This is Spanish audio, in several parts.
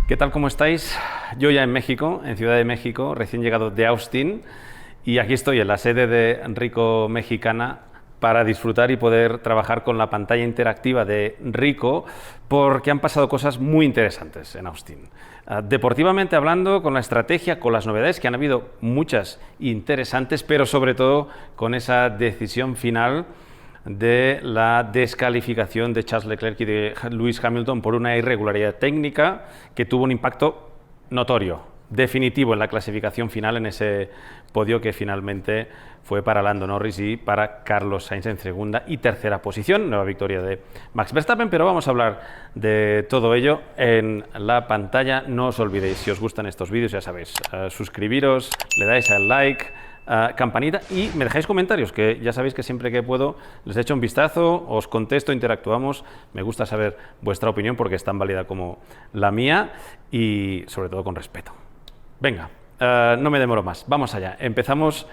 ¿Qué tal? ¿Cómo estáis? Yo ya en México, en Ciudad de México, recién llegado de Austin, y aquí estoy en la sede de Ricoh Mexicana para disfrutar y poder trabajar con la pantalla interactiva de Ricoh, porque han pasado cosas muy interesantes en Austin. Deportivamente hablando, con la estrategia, con las novedades, que han habido muchas interesantes, pero sobre todo con esa decisión final de la descalificación de Charles Leclerc y de Lewis Hamilton por una irregularidad técnica que tuvo un impacto notorio, definitivo en la clasificación final, en ese podio que finalmente fue para Lando Norris y para Carlos Sainz en segunda y tercera posición. Nueva victoria de Max Verstappen, pero vamos a hablar de todo ello en la pantalla. No os olvidéis, si os gustan estos vídeos, ya sabéis, suscribiros, le dais al like, campanita y me dejáis comentarios, que ya sabéis que siempre que puedo les echo un vistazo, os contesto, interactuamos. Me gusta saber vuestra opinión porque es tan válida como la mía y sobre todo con respeto. Venga, no me demoro más, vamos allá. Empezamos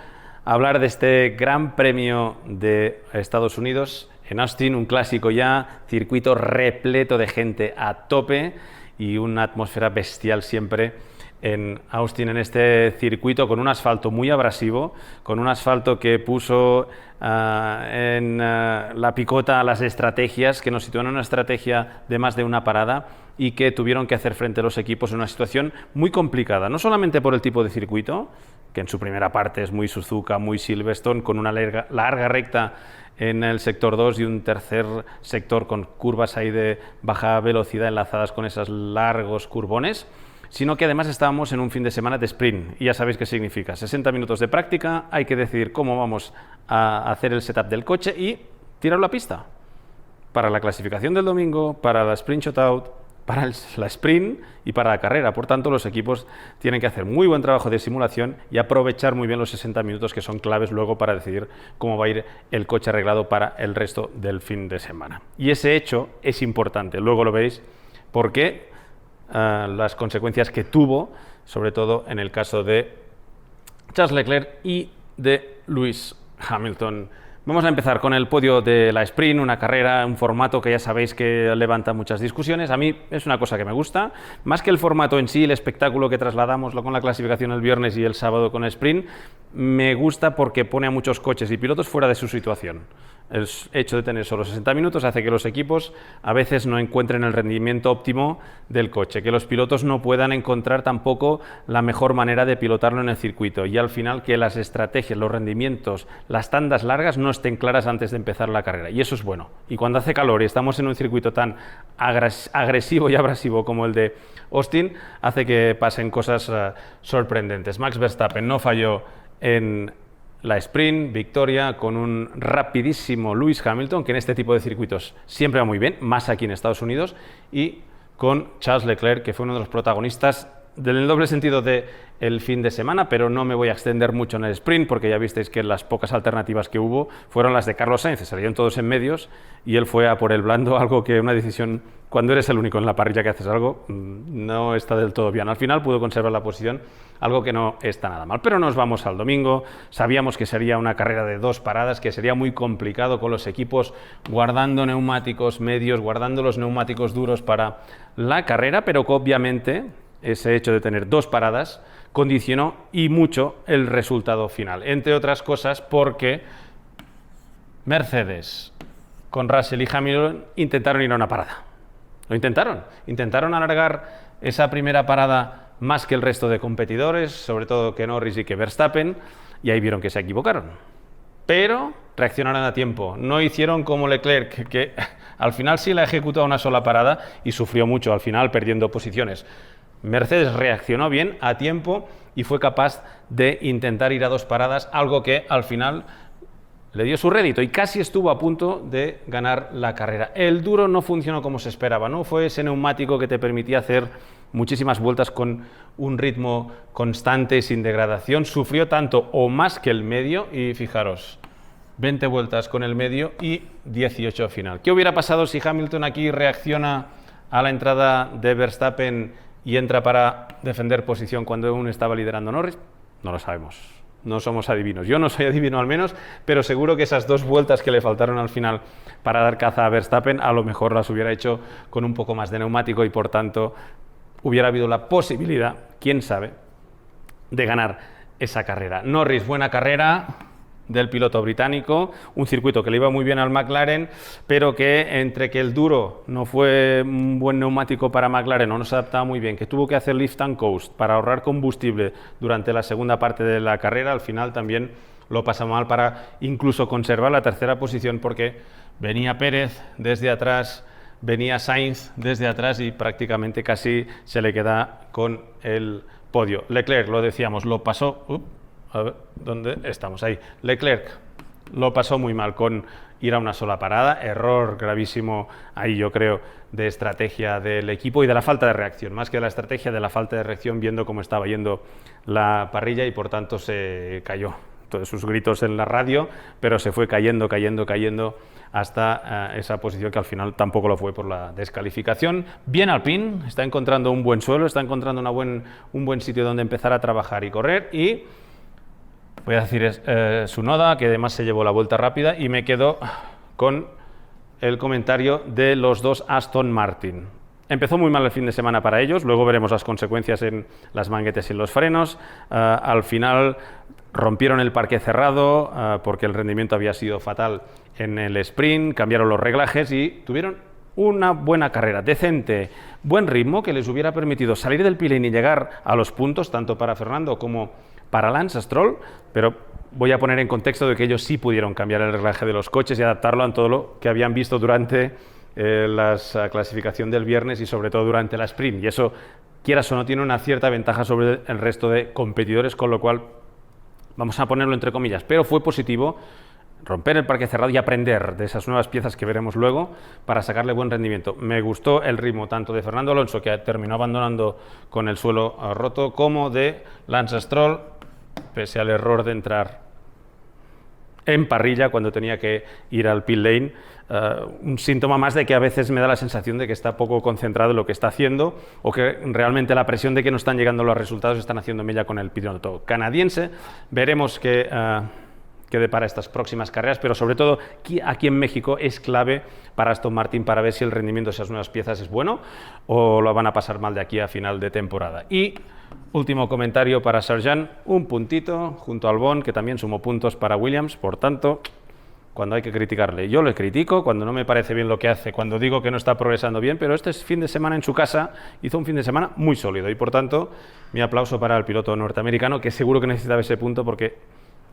a hablar de este Gran Premio de Estados Unidos en Austin, un clásico ya, circuito repleto de gente a tope y una atmósfera bestial siempre en Austin, en este circuito, con un asfalto muy abrasivo, con un asfalto que puso en la picota a las estrategias, que nos situaron en una estrategia de más de una parada y que tuvieron que hacer frente a los equipos en una situación muy complicada, no solamente por el tipo de circuito, que en su primera parte es muy Suzuka, muy Silverstone, con una larga recta en el sector 2 y un tercer sector con curvas ahí de baja velocidad enlazadas con esos largos curbones, sino que además estábamos en un fin de semana de sprint, y ya sabéis qué significa, 60 minutos de práctica, hay que decidir cómo vamos a hacer el setup del coche y tirarlo a pista, para la clasificación del domingo, para la sprint shootout, para la sprint y para la carrera. Por tanto, los equipos tienen que hacer muy buen trabajo de simulación y aprovechar muy bien los 60 minutos que son claves luego para decidir cómo va a ir el coche arreglado para el resto del fin de semana. Y ese hecho es importante, luego lo veis, porque las consecuencias que tuvo, sobre todo en el caso de Charles Leclerc y de Lewis Hamilton. Vamos a empezar con el podio de la sprint, una carrera, un formato que ya sabéis que levanta muchas discusiones. A mí es una cosa que me gusta, más que el formato en sí, el espectáculo que trasladamos con la clasificación el viernes y el sábado con el sprint, me gusta porque pone a muchos coches y pilotos fuera de su situación. El hecho de tener solo 60 minutos hace que los equipos a veces no encuentren el rendimiento óptimo del coche, que los pilotos no puedan encontrar tampoco la mejor manera de pilotarlo en el circuito y al final que las estrategias, los rendimientos, las tandas largas no estén claras antes de empezar la carrera, y eso es bueno. Y cuando hace calor y estamos en un circuito tan agresivo y abrasivo como el de Austin, hace que pasen cosas sorprendentes. Max Verstappen no falló en la sprint, victoria con un rapidísimo Lewis Hamilton, que en este tipo de circuitos siempre va muy bien, más aquí en Estados Unidos, y con Charles Leclerc, que fue uno de los protagonistas del doble sentido del fin de semana, pero no me voy a extender mucho en el sprint, porque ya visteis que las pocas alternativas que hubo fueron las de Carlos Sainz, salieron todos en medios, y él fue a por el blando, algo que una decisión, cuando eres el único en la parrilla que haces algo, no está del todo bien. Al final pudo conservar la posición, algo que no está nada mal. Pero nos vamos al domingo, sabíamos que sería una carrera de 2 paradas, que sería muy complicado con los equipos guardando neumáticos medios, guardando los neumáticos duros para la carrera, pero que obviamente ese hecho de tener 2 paradas condicionó y mucho el resultado final, entre otras cosas porque Mercedes con Russell y Hamilton intentaron ir a una parada. Lo intentaron alargar esa primera parada más que el resto de competidores, sobre todo que Norris y que Verstappen, y ahí vieron que se equivocaron. Pero reaccionaron a tiempo, no hicieron como Leclerc, que al final sí la ejecutó a una sola parada y sufrió mucho al final perdiendo posiciones. Mercedes reaccionó bien, a tiempo, y fue capaz de intentar ir a 2 paradas, algo que al final le dio su rédito y casi estuvo a punto de ganar la carrera. El duro no funcionó como se esperaba, no fue ese neumático que te permitía hacer muchísimas vueltas con un ritmo constante, sin degradación. Sufrió tanto o más que el medio, y fijaros, 20 vueltas con el medio y 18 final. ¿Qué hubiera pasado si Hamilton aquí reacciona a la entrada de Verstappen y entra para defender posición cuando aún estaba liderando Norris? No lo sabemos. No somos adivinos. Yo no soy adivino al menos, pero seguro que esas 2 vueltas que le faltaron al final para dar caza a Verstappen, a lo mejor las hubiera hecho con un poco más de neumático y por tanto hubiera habido la posibilidad, quién sabe, de ganar esa carrera. Norris, buena carrera del piloto británico, un circuito que le iba muy bien al McLaren, pero que entre que el duro no fue un buen neumático para McLaren o no se adaptaba muy bien, que tuvo que hacer lift and coast para ahorrar combustible durante la segunda parte de la carrera, al final también lo pasa mal para incluso conservar la tercera posición, porque venía Pérez desde atrás, venía Sainz desde atrás y prácticamente casi se le queda con el podio. Leclerc, lo decíamos, lo pasó... A ver, ¿dónde estamos? Ahí. Leclerc lo pasó muy mal con ir a una sola parada, error gravísimo ahí, yo creo, de estrategia del equipo y de la falta de reacción, más que de la estrategia, de la falta de reacción, viendo cómo estaba yendo la parrilla, y por tanto se cayó. Todos sus gritos en la radio, pero se fue cayendo hasta esa posición, que al final tampoco lo fue por la descalificación. Bien Alpine, está encontrando un buen suelo, está encontrando un buen sitio donde empezar a trabajar y correr, y voy a decir Tsunoda, que además se llevó la vuelta rápida, y me quedo con el comentario de los dos Aston Martin. Empezó muy mal el fin de semana para ellos, luego veremos las consecuencias en las manguetes y en los frenos. Al final rompieron el parque cerrado porque el rendimiento había sido fatal en el sprint, cambiaron los reglajes y tuvieron una buena carrera, decente, buen ritmo, que les hubiera permitido salir del pit-lane y llegar a los puntos, tanto para Fernando como para Lance Stroll, pero voy a poner en contexto de que ellos sí pudieron cambiar el reglaje de los coches y adaptarlo a todo lo que habían visto durante la clasificación del viernes y sobre todo durante la sprint, y eso, quieras o no, tiene una cierta ventaja sobre el resto de competidores, con lo cual vamos a ponerlo entre comillas, pero fue positivo romper el parque cerrado y aprender de esas nuevas piezas que veremos luego para sacarle buen rendimiento. Me gustó el ritmo tanto de Fernando Alonso, que terminó abandonando con el suelo roto, como de Lance Stroll, pese al error de entrar en parrilla cuando tenía que ir al pit lane. Un síntoma más de que a veces me da la sensación de que está poco concentrado en lo que está haciendo, o que realmente la presión de que no están llegando los resultados están haciendo mella con el piloto canadiense. Veremos qué depara estas próximas carreras, pero sobre todo aquí en México es clave para Aston Martin para ver si el rendimiento de esas nuevas piezas es bueno o lo van a pasar mal de aquí a final de temporada. Y último comentario para Sargent, un puntito junto al Albon, que también sumó puntos para Williams, por tanto, cuando hay que criticarle, yo le critico, cuando no me parece bien lo que hace, cuando digo que no está progresando bien, pero este fin de semana en su casa hizo un fin de semana muy sólido, y por tanto, mi aplauso para el piloto norteamericano, que seguro que necesitaba ese punto porque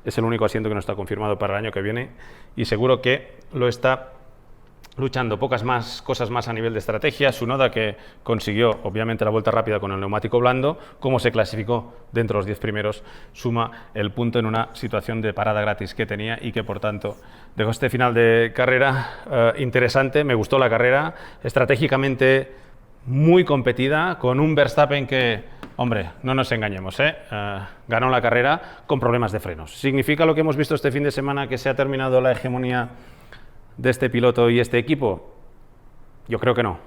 es el único asiento que no está confirmado para el año que viene, y seguro que lo está luchando. Pocas más cosas más a nivel de estrategia. Tsunoda, que consiguió obviamente la vuelta rápida con el neumático blando, como se clasificó dentro de los 10 primeros, suma el punto en una situación de parada gratis que tenía y que por tanto dejó este final de carrera interesante. Me gustó la carrera, estratégicamente muy competida, con un Verstappen que, hombre, no nos engañemos, ganó la carrera con problemas de frenos. ¿Significa lo que hemos visto este fin de semana que se ha terminado la hegemonía de este piloto y este equipo? Yo creo que no,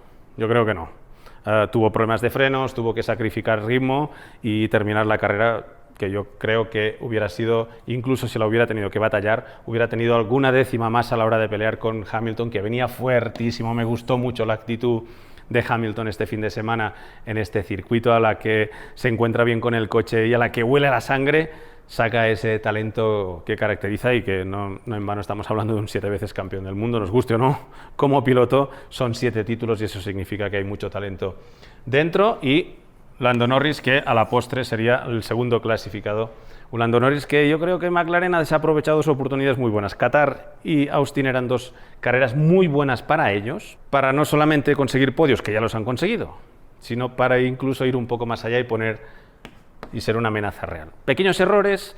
tuvo problemas de frenos, tuvo que sacrificar ritmo y terminar la carrera, que yo creo que hubiera sido, incluso si la hubiera tenido que batallar, hubiera tenido alguna décima más a la hora de pelear con Hamilton, que venía fuertísimo. Me gustó mucho la actitud de Hamilton este fin de semana en este circuito, a la que se encuentra bien con el coche y a la que huele a la sangre, saca ese talento que caracteriza, y que no en vano estamos hablando de un 7 veces campeón del mundo, nos guste o no, como piloto son 7 títulos y eso significa que hay mucho talento dentro. Y Lando Norris, que a la postre sería el segundo clasificado. Un Lando Norris que yo creo que McLaren ha desaprovechado sus oportunidades muy buenas. Qatar y Austin eran dos carreras muy buenas para ellos, para no solamente conseguir podios, que ya los han conseguido, sino para incluso ir un poco más allá y ser una amenaza real. Pequeños errores,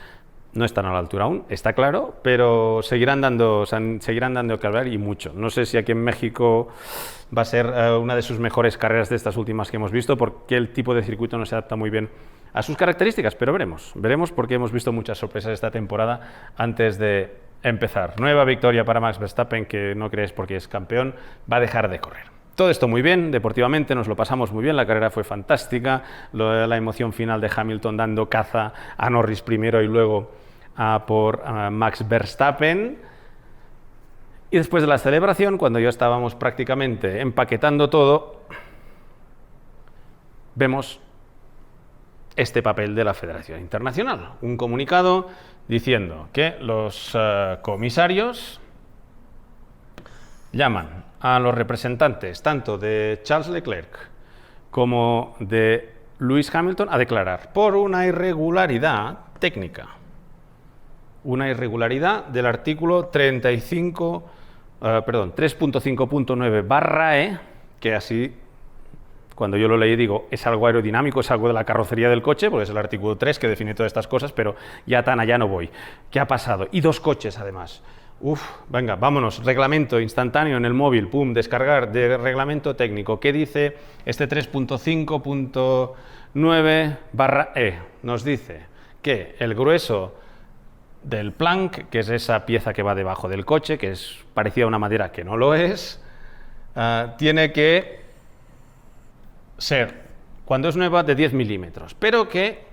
no están a la altura aún, está claro, pero seguirán dando que hablar, y mucho. No sé si aquí en México va a ser una de sus mejores carreras de estas últimas que hemos visto, porque el tipo de circuito no se adapta muy bien a sus características, pero veremos, porque hemos visto muchas sorpresas esta temporada antes de empezar. Nueva victoria para Max Verstappen, que no crees porque es campeón, va a dejar de correr. Todo esto muy bien, deportivamente nos lo pasamos muy bien, la carrera fue fantástica, la emoción final de Hamilton dando caza a Norris primero y luego por Max Verstappen. Y después de la celebración, cuando ya estábamos prácticamente empaquetando todo, vemos este papel de la Federación Internacional. Un comunicado diciendo que los comisarios llaman a los representantes tanto de Charles Leclerc como de Lewis Hamilton a declarar por una irregularidad técnica. Una irregularidad del artículo 3.5.9/E, que así, cuando yo lo leí, digo, es algo aerodinámico, es algo de la carrocería del coche, porque es el artículo 3 que define todas estas cosas, pero ya tan allá no voy. ¿Qué ha pasado? Y 2 coches, además. Venga, vámonos, reglamento instantáneo en el móvil, pum, descargar de reglamento técnico. ¿Qué dice este 3.5.9/E? Nos dice que el grueso del plank, que es esa pieza que va debajo del coche, que es parecida a una madera que no lo es, tiene que ser, cuando es nueva, de 10 milímetros, pero que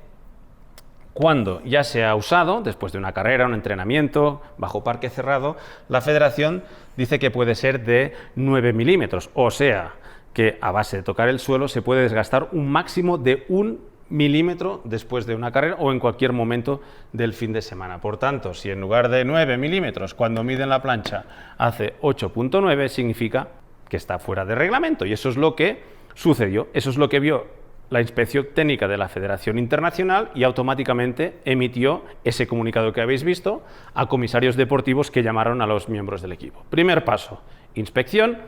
cuando ya se ha usado, después de una carrera, un entrenamiento, bajo parque cerrado, la Federación dice que puede ser de 9 milímetros, o sea, que a base de tocar el suelo se puede desgastar un máximo de 1 milímetro después de una carrera o en cualquier momento del fin de semana. Por tanto, si en lugar de 9 milímetros, cuando miden la plancha, hace 8.9, significa que está fuera de reglamento, y eso es lo que sucedió, eso es lo que vio la Inspección Técnica de la Federación Internacional y automáticamente emitió ese comunicado que habéis visto a comisarios deportivos que llamaron a los miembros del equipo. Primer paso, inspección.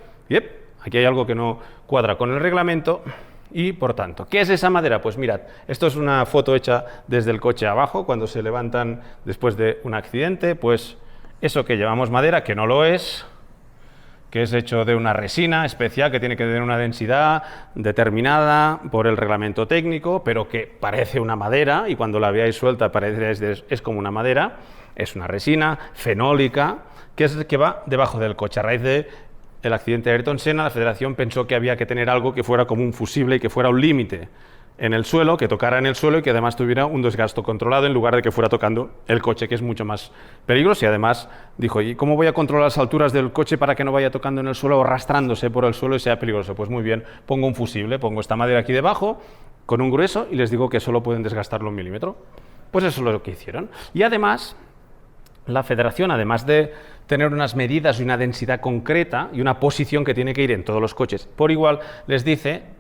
Aquí hay algo que no cuadra con el reglamento y, por tanto, ¿qué es esa madera? Pues mirad, esto es una foto hecha desde el coche abajo, cuando se levantan después de un accidente, pues eso que llevamos madera, que no lo es, que es hecho de una resina especial que tiene que tener una densidad determinada por el reglamento técnico, pero que parece una madera, y cuando la veáis suelta es como una madera. Es una resina fenólica, que es el que va debajo del coche. A raíz del accidente de Ayrton Senna, la Federación pensó que había que tener algo que fuera como un fusible y que fuera un límite en el suelo, que tocara en el suelo y que además tuviera un desgaste controlado en lugar de que fuera tocando el coche, que es mucho más peligroso. Y además dijo, ¿y cómo voy a controlar las alturas del coche para que no vaya tocando en el suelo o arrastrándose por el suelo y sea peligroso? Pues muy bien, pongo un fusible, pongo esta madera aquí debajo con un grueso y les digo que solo pueden desgastarlo 1 milímetro. Pues eso es lo que hicieron. Y además, la Federación, además de tener unas medidas y una densidad concreta y una posición que tiene que ir en todos los coches por igual, les dice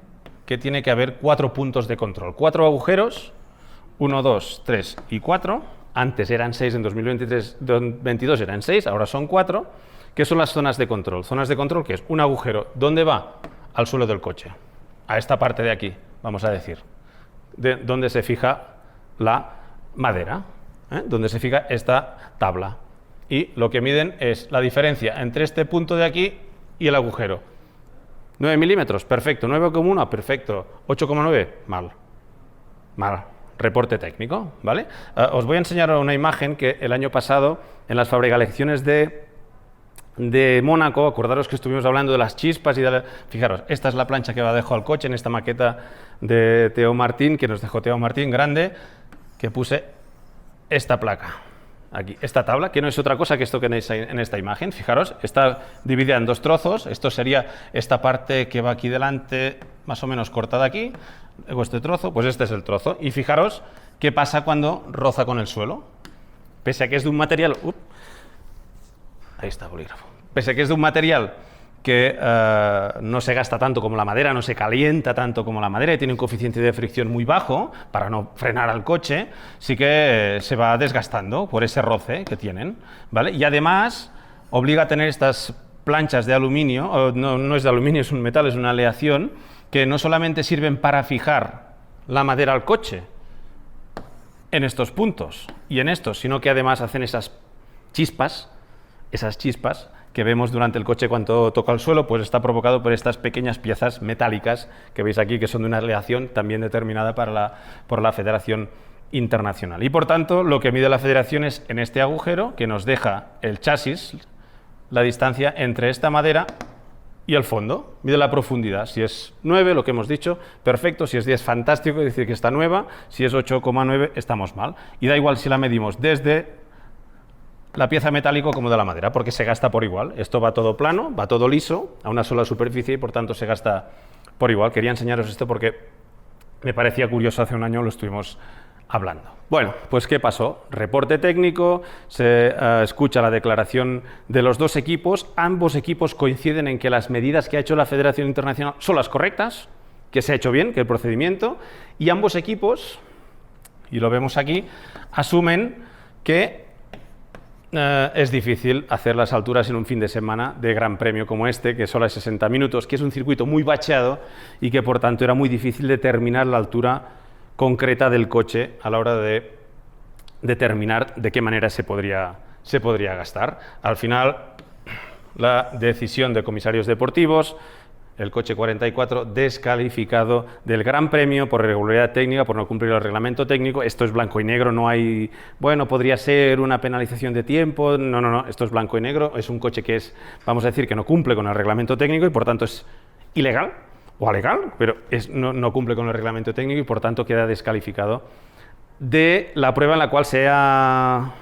que tiene que haber 4 puntos de control, 4 agujeros, 1, 2, 3 y 4, antes eran 6, en 2022 eran 6, ahora son 4, que son las zonas de control. Zonas de control, que es un agujero, ¿dónde va? Al suelo del coche, a esta parte de aquí, vamos a decir, de donde se fija la madera, donde se fija esta tabla. Y lo que miden es la diferencia entre este punto de aquí y el agujero. 9 milímetros, perfecto. 9,1, perfecto. 8,9, mal. Reporte técnico, ¿vale? Os voy a enseñar una imagen que el año pasado, en las fabricaciones de Mónaco, acordaros que estuvimos hablando de las chispas y de fijaros, esta es la plancha que va debajo al coche en esta maqueta de Teo Martín, que nos dejó Teo Martín, grande, que puse esta placa. Aquí, esta tabla, que no es otra cosa que esto que tenéis en esta imagen, fijaros, está dividida en 2 trozos, esto sería esta parte que va aquí delante, más o menos cortada aquí, luego este trozo, pues este es el trozo, y fijaros qué pasa cuando roza con el suelo, pese a que es de un material, ahí está el bolígrafo, pese a que es de un material que no se gasta tanto como la madera, no se calienta tanto como la madera y tiene un coeficiente de fricción muy bajo para no frenar al coche, sí que se va desgastando por ese roce que tienen, ¿vale? Y además obliga a tener estas planchas de aluminio, no es de aluminio, es un metal, es una aleación, que no solamente sirven para fijar la madera al coche en estos puntos y en estos, sino que además hacen esas chispas que vemos durante el coche cuando toca el suelo, pues está provocado por estas pequeñas piezas metálicas que veis aquí, que son de una aleación también determinada por la Federación Internacional. Y por tanto, lo que mide la Federación es en este agujero, que nos deja el chasis, la distancia entre esta madera y el fondo. Mide la profundidad. Si es 9, lo que hemos dicho, perfecto. Si es 10, fantástico, es decir, que está nueva. Si es 8,9, estamos mal. Y da igual si la medimos desde la pieza metálico como de la madera, porque se gasta por igual. Esto va todo plano, va todo liso, a una sola superficie y por tanto se gasta por igual. Quería enseñaros esto porque me parecía curioso, hace un año lo estuvimos hablando. Bueno, pues ¿qué pasó? Reporte técnico, se escucha la declaración de los dos equipos, ambos equipos coinciden en que las medidas que ha hecho la Federación Internacional son las correctas, que se ha hecho bien, que el procedimiento, y ambos equipos, y lo vemos aquí, asumen que es difícil hacer las alturas en un fin de semana de gran premio como este, que solo hay 60 minutos, que es un circuito muy bacheado y que por tanto era muy difícil determinar la altura concreta del coche a la hora de determinar de qué manera se podría gastar. Al final, la decisión de comisarios deportivos, el coche 44 descalificado del Gran Premio por irregularidad técnica, por no cumplir el reglamento técnico. Esto es blanco y negro, no hay, bueno, podría ser una penalización de tiempo, no, esto es blanco y negro, es un coche que es, vamos a decir, que no cumple con el reglamento técnico y por tanto es ilegal o alegal, pero no cumple con el reglamento técnico y por tanto queda descalificado de la prueba en la cual se ha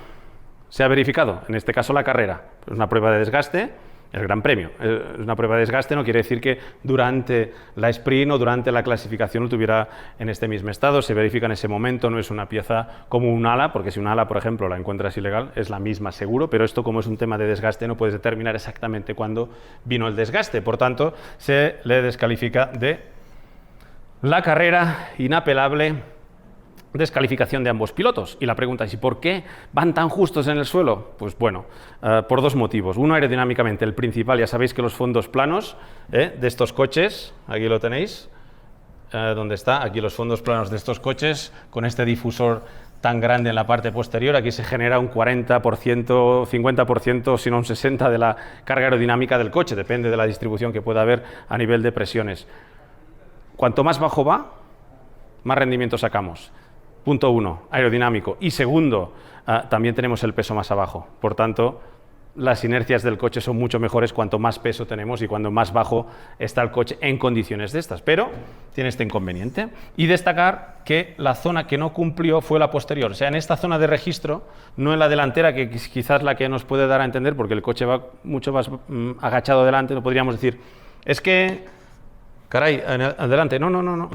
verificado, en este caso la carrera. Es una prueba de desgaste. El Gran Premio. Una prueba de desgaste no quiere decir que durante la sprint o durante la clasificación lo tuviera en este mismo estado, se verifica en ese momento, no es una pieza como un ala, porque si un ala, por ejemplo, la encuentras ilegal, es la misma seguro, pero esto como es un tema de desgaste no puedes determinar exactamente cuándo vino el desgaste, por tanto se le descalifica de la carrera, inapelable. Descalificación de ambos pilotos. Y la pregunta es, ¿y por qué van tan justos en el suelo? Pues bueno, por dos motivos. Uno, aerodinámicamente, el principal, ya sabéis que los fondos planos de estos coches, aquí lo tenéis, ¿dónde está? Aquí los fondos planos de estos coches, con este difusor tan grande en la parte posterior, aquí se genera un 40%, 50%, sino un 60% de la carga aerodinámica del coche, depende de la distribución que pueda haber a nivel de presiones. Cuanto más bajo va, más rendimiento sacamos. Punto uno, aerodinámico. Y segundo, también tenemos el peso más abajo. Por tanto, las inercias del coche son mucho mejores cuanto más peso tenemos y cuando más bajo está el coche en condiciones de estas. Pero tiene este inconveniente. Y destacar que la zona que no cumplió fue la posterior. O sea, en esta zona de registro, no en la delantera, que quizás la que nos puede dar a entender, porque el coche va mucho más agachado adelante, no podríamos decir, es que, caray, adelante, no.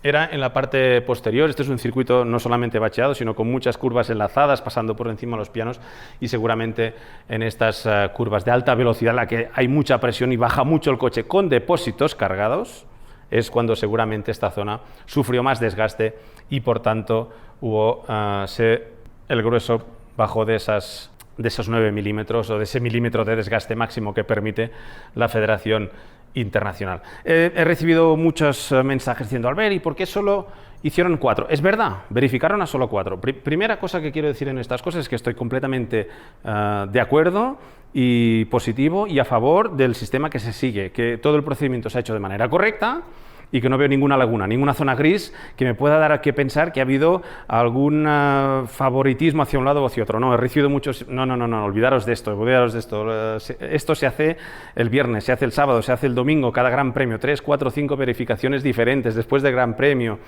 Era en la parte posterior. Este es un circuito no solamente bacheado, sino con muchas curvas enlazadas, pasando por encima de los pianos, y seguramente en estas curvas de alta velocidad, en la que hay mucha presión y baja mucho el coche con depósitos cargados, es cuando seguramente esta zona sufrió más desgaste y por tanto hubo el grueso bajó de esos 9 milímetros o de ese milímetro de desgaste máximo que permite la Federación Internacional. He recibido muchos mensajes diciendo, Albert, ¿y por qué solo hicieron 4? Es verdad, verificaron a solo 4. Primera cosa que quiero decir en estas cosas es que estoy completamente de acuerdo y positivo y a favor del sistema que se sigue, que todo el procedimiento se ha hecho de manera correcta y que no veo ninguna laguna, ninguna zona gris que me pueda dar a que pensar que ha habido algún favoritismo hacia un lado o hacia otro. No, he recibido muchos... No, olvidaros de esto, esto se hace el viernes, se hace el sábado, se hace el domingo, cada Gran Premio, 3, 4, 5 verificaciones diferentes después del Gran Premio.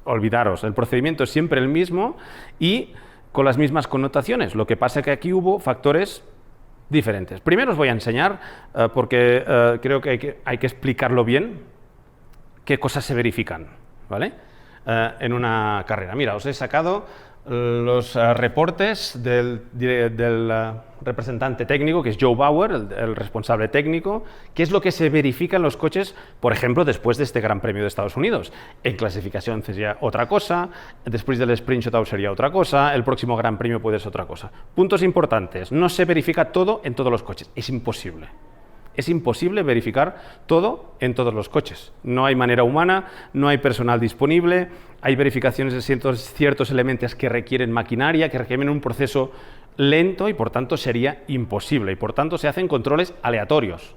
Olvidaros, el procedimiento es siempre el mismo y con las mismas connotaciones. Lo que pasa es que aquí hubo factores diferentes. Primero os voy a enseñar, porque creo que hay que explicarlo bien, qué cosas se verifican, ¿vale? En una carrera. Mira, os he sacado los reportes del representante técnico, que es Joe Bauer, el responsable técnico, qué es lo que se verifica en los coches, por ejemplo, después de este Gran Premio de Estados Unidos. En clasificación sería otra cosa, después del sprint shootout sería otra cosa, el próximo Gran Premio puede ser otra cosa. Puntos importantes, no se verifica todo en todos los coches, es imposible. Es imposible verificar todo en todos los coches. No hay manera humana, no hay personal disponible, hay verificaciones de ciertos elementos que requieren maquinaria, que requieren un proceso lento y por tanto sería imposible. Y por tanto se hacen controles aleatorios,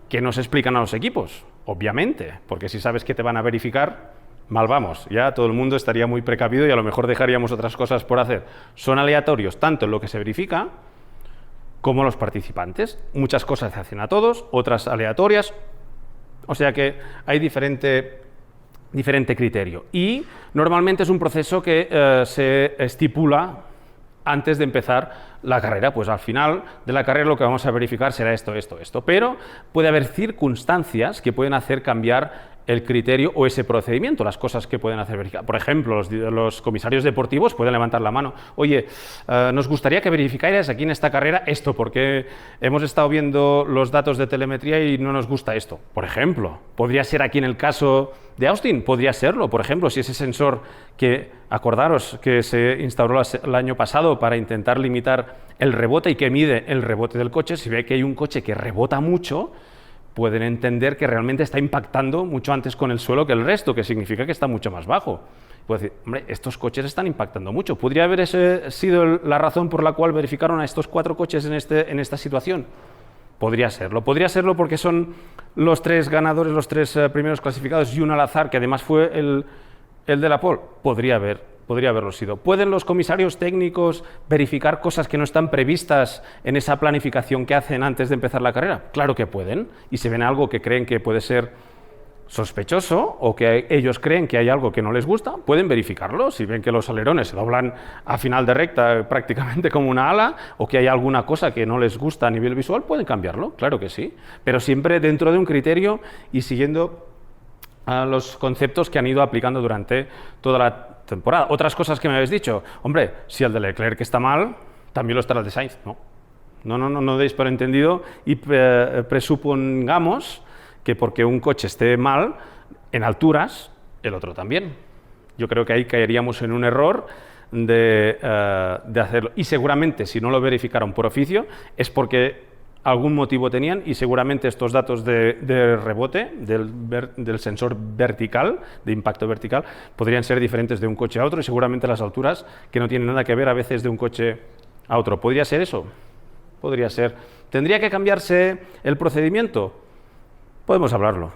que no se explican a los equipos, obviamente, porque si sabes que te van a verificar, mal vamos, ya todo el mundo estaría muy precavido y a lo mejor dejaríamos otras cosas por hacer. Son aleatorios tanto en lo que se verifica, como los participantes. Muchas cosas se hacen a todos, otras aleatorias, o sea que hay diferente criterio. Y normalmente es un proceso que se estipula antes de empezar la carrera, pues al final de la carrera lo que vamos a verificar será esto, pero puede haber circunstancias que pueden hacer cambiar el criterio o ese procedimiento, las cosas que pueden hacer verificar. Por ejemplo, los comisarios deportivos pueden levantar la mano. Oye, nos gustaría que verificarais aquí en esta carrera esto, porque hemos estado viendo los datos de telemetría y no nos gusta esto. Por ejemplo, podría ser aquí en el caso de Austin, podría serlo. Por ejemplo, si ese sensor que, acordaros, que se instauró el año pasado para intentar limitar el rebote y que mide el rebote del coche, si ve que hay un coche que rebota mucho, pueden entender que realmente está impactando mucho antes con el suelo que el resto, que significa que está mucho más bajo. Puede decir, hombre, estos coches están impactando mucho. ¿Podría haber sido la razón por la cual verificaron a estos 4 coches en esta situación? Podría serlo porque son los 3 ganadores, los 3 primeros clasificados y uno al azar, que además fue el de la pole. Podría haberlo sido. ¿Pueden los comisarios técnicos verificar cosas que no están previstas en esa planificación que hacen antes de empezar la carrera? Claro que pueden. Y si ven algo que creen que puede ser sospechoso o que ellos creen que hay algo que no les gusta, pueden verificarlo. Si ven que los alerones se doblan a final de recta prácticamente como una ala o que hay alguna cosa que no les gusta a nivel visual, pueden cambiarlo, claro que sí. Pero siempre dentro de un criterio y siguiendo a los conceptos que han ido aplicando durante toda la temporada. Otras cosas que me habéis dicho, hombre, si el de Leclerc está mal, también lo estará el de Sainz. No deis por entendido y presupongamos que porque un coche esté mal en alturas, el otro también. Yo creo que ahí caeríamos en un error de hacerlo. Y seguramente, si no lo verificaron por oficio, es porque algún motivo tenían y seguramente estos datos de rebote del sensor vertical, de impacto vertical, podrían ser diferentes de un coche a otro y seguramente las alturas que no tienen nada que ver a veces de un coche a otro. ¿Podría ser eso? Podría ser. ¿Tendría que cambiarse el procedimiento? Podríamos hablarlo,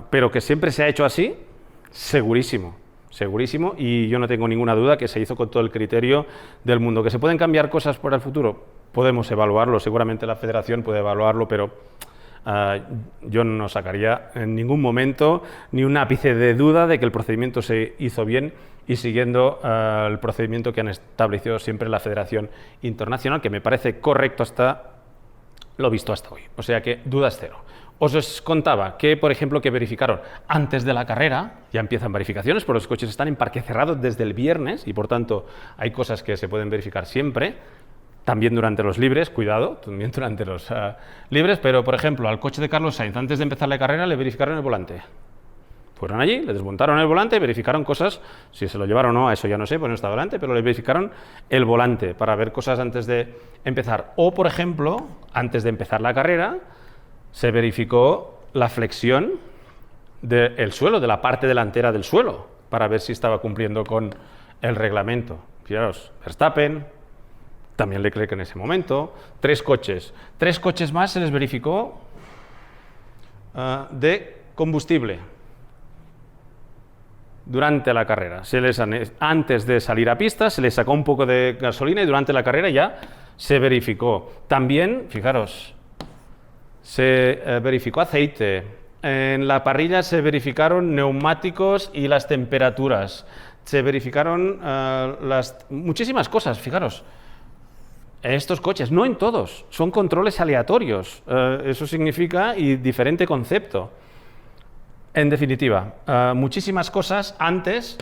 pero que siempre se ha hecho así, segurísimo, y yo no tengo ninguna duda que se hizo con todo el criterio del mundo. ¿Que se pueden cambiar cosas para el futuro? Podemos evaluarlo, seguramente la federación puede evaluarlo, pero yo no sacaría en ningún momento ni un ápice de duda de que el procedimiento se hizo bien y siguiendo el procedimiento que han establecido siempre la Federación Internacional, que me parece correcto hasta lo visto hasta hoy. O sea que dudas cero. Os contaba que, por ejemplo, que verificaron antes de la carrera, ya empiezan verificaciones, porque los coches están en parque cerrado desde el viernes y, por tanto, hay cosas que se pueden verificar siempre, también durante los libres, cuidado, también durante los libres, pero, por ejemplo, al coche de Carlos Sainz, antes de empezar la carrera, le verificaron el volante. Fueron allí, le desmontaron el volante, verificaron cosas, si se lo llevaron o no, eso ya no sé, pues no está delante, pero le verificaron el volante para ver cosas antes de empezar. O, por ejemplo, antes de empezar la carrera, se verificó la flexión del suelo, de la parte delantera del suelo, para ver si estaba cumpliendo con el reglamento. Fijaros, Verstappen, también Leclerc en ese momento, 3 coches. 3 coches más se les verificó de combustible durante la carrera. Antes de salir a pista se les sacó un poco de gasolina y durante la carrera ya se verificó. También, fijaros, se verificó aceite, en la parrilla se verificaron neumáticos y las temperaturas, se verificaron muchísimas cosas, fijaros, en estos coches, no en todos, son controles aleatorios, eso significa y diferente concepto. En definitiva, muchísimas cosas antes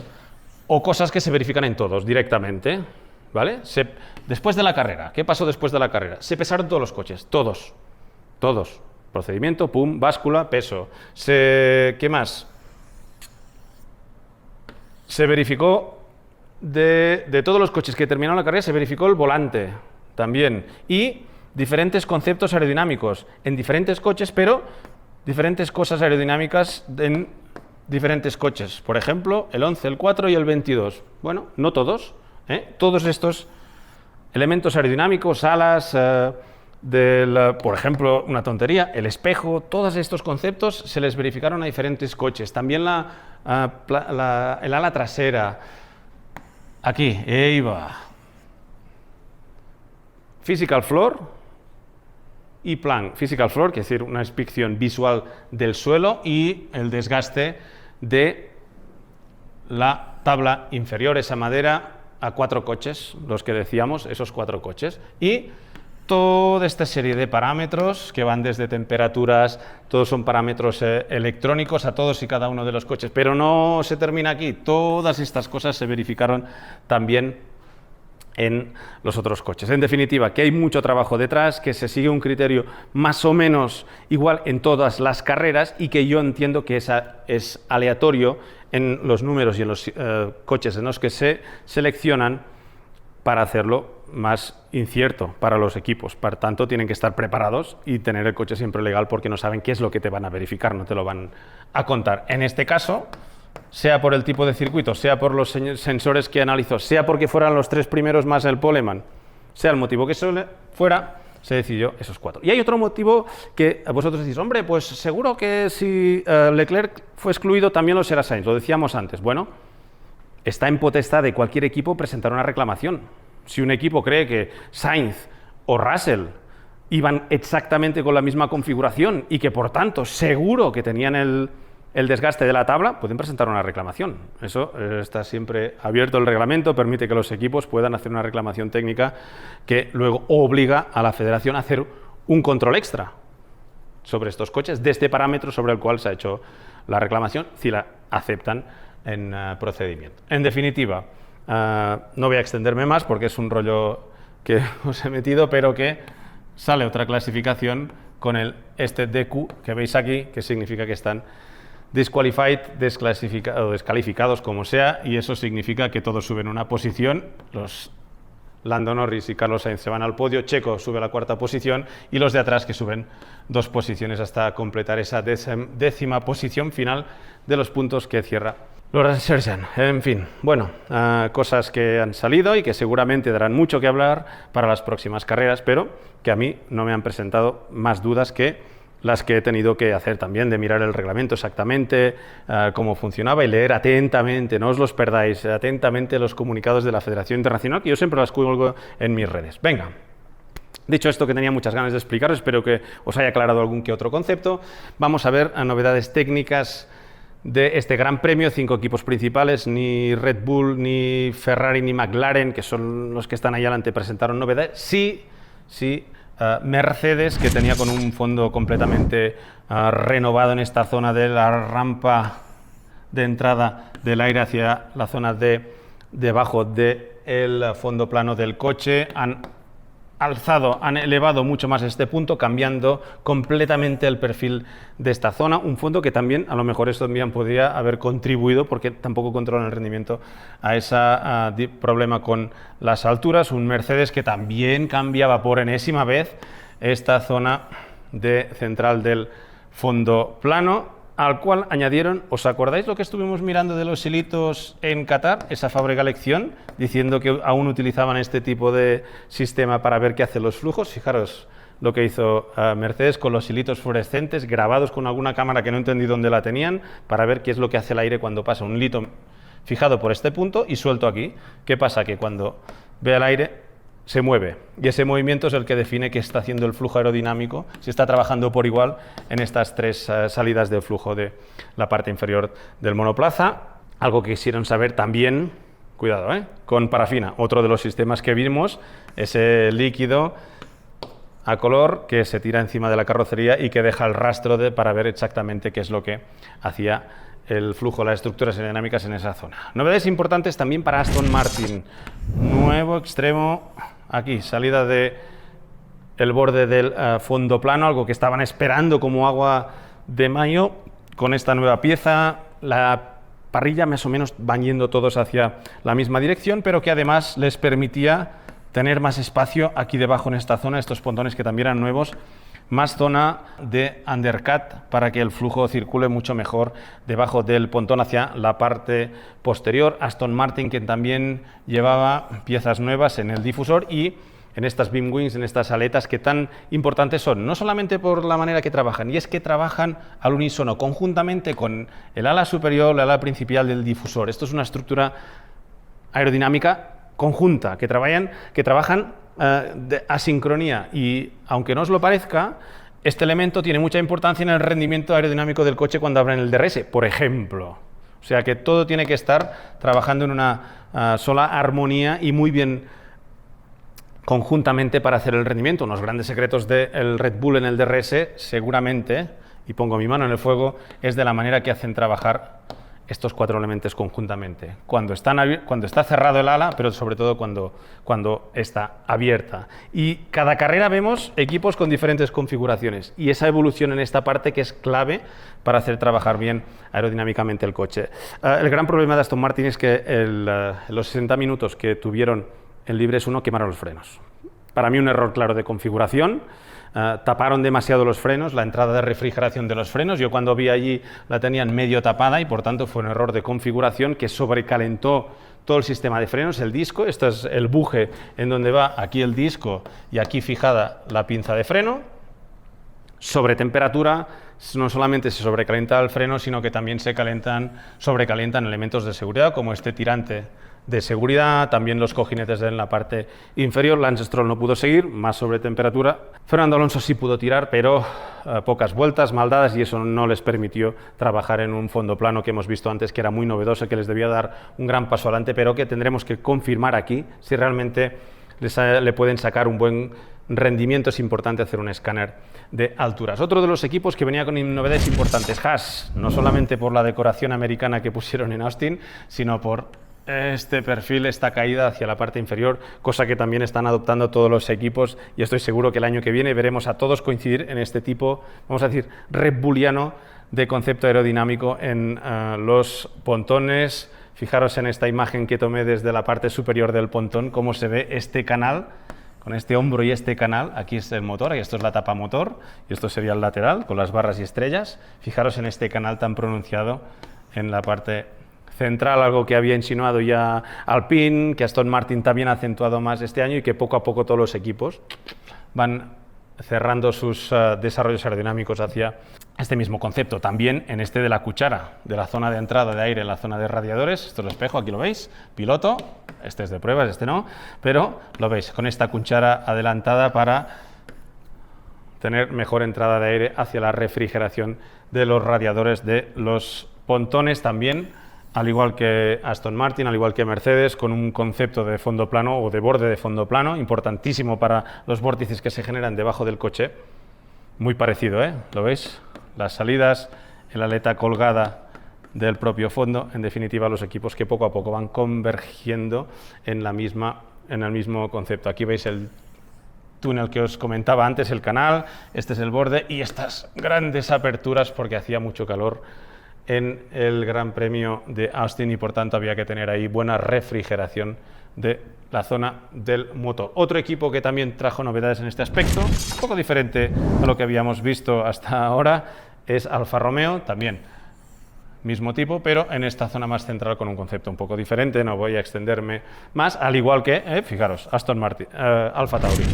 o cosas que se verifican en todos directamente, ¿vale? Después de la carrera, ¿qué pasó después de la carrera? Se pesaron todos los coches, todos. Procedimiento, pum, báscula, peso. ¿Qué más? Se verificó de todos los coches que terminaron la carrera, se verificó el volante también. Y diferentes conceptos aerodinámicos en diferentes coches, pero diferentes cosas aerodinámicas en diferentes coches. Por ejemplo, el 11, el 4 y el 22. Bueno, no todos. Todos estos elementos aerodinámicos, alas... por ejemplo, una tontería, el espejo, todos estos conceptos se les verificaron a diferentes coches. También el ala trasera. Aquí, ahí va. Physical floor y plan. Physical floor, que es decir, una inspección visual del suelo y el desgaste de la tabla inferior, esa madera, a 4 coches, los que decíamos, esos 4 coches. Y toda esta serie de parámetros que van desde temperaturas, todos son parámetros electrónicos a todos y cada uno de los coches, pero no se termina aquí, todas estas cosas se verificaron también en los otros coches. En definitiva, que hay mucho trabajo detrás, que se sigue un criterio más o menos igual en todas las carreras y que yo entiendo que es aleatorio en los números y en los coches en los que se seleccionan para hacerlo más incierto para los equipos. Por tanto, tienen que estar preparados y tener el coche siempre legal porque no saben qué es lo que te van a verificar, no te lo van a contar. En este caso, sea por el tipo de circuito, sea por los sensores que analizó, sea porque fueran los 3 primeros más el poleman, sea el motivo que fuera, se decidió esos 4. Y hay otro motivo que vosotros decís, hombre, pues seguro que si Leclerc fue excluido también lo será Sainz, lo decíamos antes. Bueno, está en potestad de cualquier equipo presentar una reclamación. Si un equipo cree que Sainz o Russell iban exactamente con la misma configuración y que por tanto seguro que tenían el desgaste de la tabla, pueden presentar una reclamación. Eso está siempre abierto el reglamento, permite que los equipos puedan hacer una reclamación técnica que luego obliga a la federación a hacer un control extra sobre estos coches de este parámetro sobre el cual se ha hecho la reclamación, si la aceptan en procedimiento. En definitiva, no voy a extenderme más porque es un rollo que os he metido, pero que sale otra clasificación con este DQ que veis aquí, que significa que están disqualified, descalificados como sea, y eso significa que todos suben una posición. Los Lando Norris y Carlos Sainz se van al podio, Checo sube a la 4ª posición y los de atrás que suben 2 posiciones hasta completar esa 10ª posición final de los puntos que cierra Lorenz Sargeant. En fin, bueno, cosas que han salido y que seguramente darán mucho que hablar para las próximas carreras, pero que a mí no me han presentado más dudas que las que he tenido que hacer también, de mirar el reglamento exactamente, cómo funcionaba y leer atentamente, no os los perdáis, atentamente los comunicados de la Federación Internacional, que yo siempre las cuelgo en mis redes. Venga, dicho esto, que tenía muchas ganas de explicaros, espero que os haya aclarado algún que otro concepto. Vamos a ver novedades técnicas de este Gran Premio, 5 equipos principales, ni Red Bull, ni Ferrari, ni McLaren, que son los que están ahí adelante, presentaron novedades. Sí, Mercedes, que tenía con un fondo completamente renovado en esta zona de la rampa de entrada del aire hacia la zona de debajo del fondo plano del coche, han elevado mucho más este punto, cambiando completamente el perfil de esta zona, un fondo que también a lo mejor esto también podría haber contribuido, porque tampoco controlan el rendimiento, a ese problema con las alturas. Un Mercedes que también cambiaba por enésima vez esta zona central del fondo plano, al cual añadieron, ¿os acordáis lo que estuvimos mirando de los hilitos en Qatar? Esa fábrica lección, diciendo que aún utilizaban este tipo de sistema para ver qué hacen los flujos. Fijaros lo que hizo Mercedes con los hilitos fluorescentes grabados con alguna cámara que no entendí dónde la tenían, para ver qué es lo que hace el aire cuando pasa un hilito fijado por este punto y suelto aquí. ¿Qué pasa? Que cuando ve el aire se mueve, y ese movimiento es el que define qué está haciendo el flujo aerodinámico, si está trabajando por igual en estas 3 salidas de flujo de la parte inferior del monoplaza. Algo que quisieron saber también, cuidado, con parafina, otro de los sistemas que vimos, ese líquido a color que se tira encima de la carrocería y que deja el rastro para ver exactamente qué es lo que hacía el flujo, las estructuras aerodinámicas en esa zona. Novedades importantes también para Aston Martin. Nuevo extremo aquí, salida de el borde del fondo plano, algo que estaban esperando como agua de mayo. Con esta nueva pieza, la parrilla más o menos van yendo todos hacia la misma dirección, pero que además les permitía tener más espacio aquí debajo en esta zona, estos pontones que también eran nuevos, más zona de undercut para que el flujo circule mucho mejor debajo del pontón hacia la parte posterior. Aston Martin, que también llevaba piezas nuevas en el difusor y en estas beam wings, en estas aletas que tan importantes son, no solamente por la manera que trabajan, y es que trabajan al unísono, conjuntamente con el ala superior, la ala principal del difusor. Esto es una estructura aerodinámica conjunta, que trabajan a sincronía, y aunque no os lo parezca, este elemento tiene mucha importancia en el rendimiento aerodinámico del coche cuando abren el DRS, por ejemplo. O sea que todo tiene que estar trabajando en una sola armonía y muy bien conjuntamente para hacer el rendimiento. Unos grandes secretos del Red Bull en el DRS, seguramente, y pongo mi mano en el fuego, es de la manera que hacen trabajar estos 4 elementos conjuntamente. Cuando está cerrado el ala, pero sobre todo cuando está abierta. Y cada carrera vemos equipos con diferentes configuraciones y esa evolución en esta parte que es clave para hacer trabajar bien aerodinámicamente el coche. El gran problema de Aston Martin es que los 60 minutos que tuvieron en Libres 1 quemaron los frenos. Para mí un error claro de configuración. Taparon demasiado los frenos, la entrada de refrigeración de los frenos. Yo cuando vi allí la tenían medio tapada y por tanto fue un error de configuración que sobrecalentó todo el sistema de frenos, el disco. Este es el buje en donde va aquí el disco y aquí fijada la pinza de freno. Sobre temperatura, no solamente se sobrecalienta el freno, sino que también se sobrecalientan elementos de seguridad como este tirante de seguridad, también los cojinetes en la parte inferior. Lance Stroll no pudo seguir, más sobre temperatura. Fernando Alonso sí pudo tirar, pero pocas vueltas, mal dadas, y eso no les permitió trabajar en un fondo plano que hemos visto antes, que era muy novedoso, que les debía dar un gran paso adelante, pero que tendremos que confirmar aquí si realmente le pueden sacar un buen rendimiento. Es importante hacer un escáner de alturas. Otro de los equipos que venía con novedades importantes, Haas, no solamente por la decoración americana que pusieron en Austin, sino por este perfil, esta caída hacia la parte inferior, cosa que también están adoptando todos los equipos, y estoy seguro que el año que viene veremos a todos coincidir en este tipo, vamos a decir, Red Bulliano de concepto aerodinámico en los pontones. Fijaros en esta imagen que tomé desde la parte superior del pontón, cómo se ve este canal, con este hombro y este canal. Aquí es el motor, y esto es la tapa motor, y esto sería el lateral, con las barras y estrellas. Fijaros en este canal tan pronunciado en la parte central, algo que había insinuado ya Alpine, que Aston Martin también ha acentuado más este año y que poco a poco todos los equipos van cerrando sus desarrollos aerodinámicos hacia este mismo concepto. También en este de la cuchara, de la zona de entrada de aire en la zona de radiadores. Esto es el espejo, aquí lo veis, piloto, este es de pruebas, este no, pero lo veis, con esta cuchara adelantada para tener mejor entrada de aire hacia la refrigeración de los radiadores de los pontones. También, al igual que Aston Martin, al igual que Mercedes, con un concepto de fondo plano o de borde de fondo plano, importantísimo para los vórtices que se generan debajo del coche. Muy parecido, ¿eh? ¿Lo veis? Las salidas, el aleta colgada del propio fondo, en definitiva los equipos que poco a poco van convergiendo en el mismo concepto. Aquí veis el túnel que os comentaba antes, el canal, este es el borde y estas grandes aperturas porque hacía mucho calor en el Gran Premio de Austin y por tanto había que tener ahí buena refrigeración de la zona del motor. Otro equipo que también trajo novedades en este aspecto, un poco diferente a lo que habíamos visto hasta ahora, es Alfa Romeo, también mismo tipo, pero en esta zona más central con un concepto un poco diferente. No voy a extenderme más, al igual que, fijaros, Aston Martin, Alfa Tauri.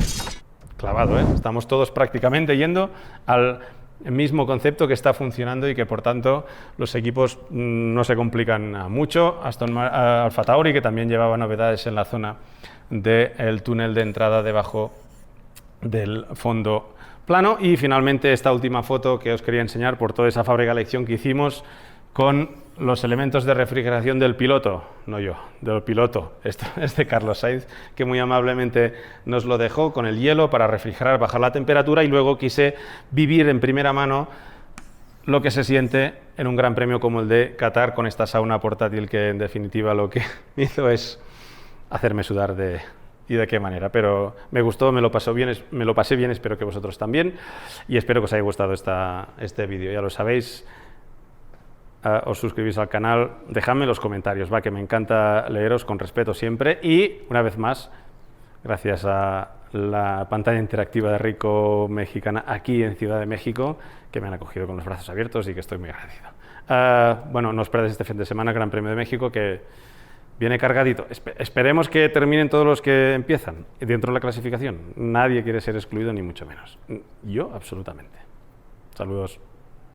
Clavado, ¿eh? Estamos todos prácticamente yendo al mismo concepto que está funcionando y que por tanto los equipos no se complican mucho. Alfa Tauri, que también llevaba novedades en la zona del túnel de entrada debajo del fondo plano. Y finalmente esta última foto que os quería enseñar por toda esa fábrica lección que hicimos con los elementos de refrigeración del piloto, no yo, del piloto. Esto es de Carlos Sainz, que muy amablemente nos lo dejó con el hielo para refrigerar, bajar la temperatura, y luego quise vivir en primera mano lo que se siente en un gran premio como el de Qatar con esta sauna portátil, que en definitiva lo que hizo es hacerme sudar y de qué manera, pero me gustó, me lo pasé bien, espero que vosotros también, y espero que os haya gustado este vídeo. Ya lo sabéis, os suscribís al canal, dejadme en los comentarios, que me encanta leeros con respeto siempre, y una vez más, gracias a la pantalla interactiva de Rico Mexicana aquí en Ciudad de México, que me han acogido con los brazos abiertos y que estoy muy agradecido. Bueno, no os perdáis este fin de semana Gran Premio de México, que viene cargadito. Esperemos que terminen todos los que empiezan dentro de la clasificación. Nadie quiere ser excluido, ni mucho menos. Yo, absolutamente. Saludos.